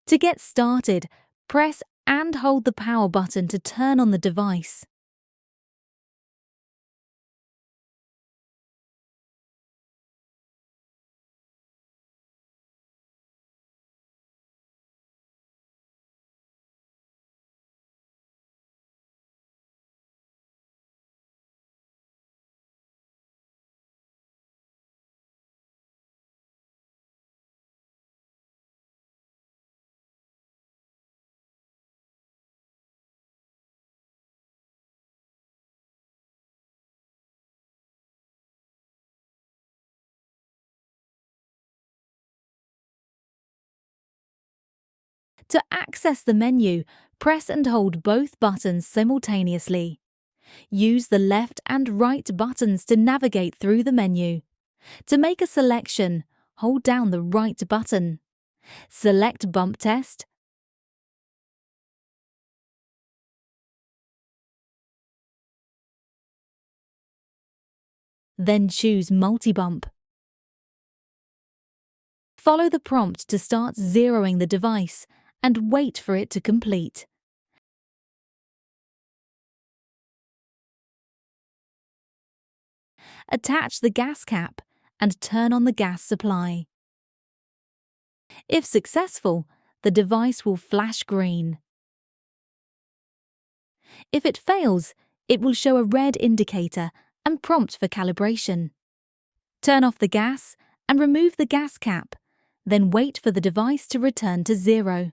To get started, press and hold the power button to turn on the device. To access the menu, press and hold both buttons simultaneously. Use the left and right buttons to navigate through the menu. To make a selection, hold down the right button. Select Bump Test. Then choose Multi-Bump. Follow the prompt to start zeroing the device and wait for it to complete. Attach the gas cap and turn on the gas supply. If successful, the device will flash green. If it fails, it will show a red indicator and prompt for calibration. Turn off the gas and remove the gas cap, then wait for the device to return to 0.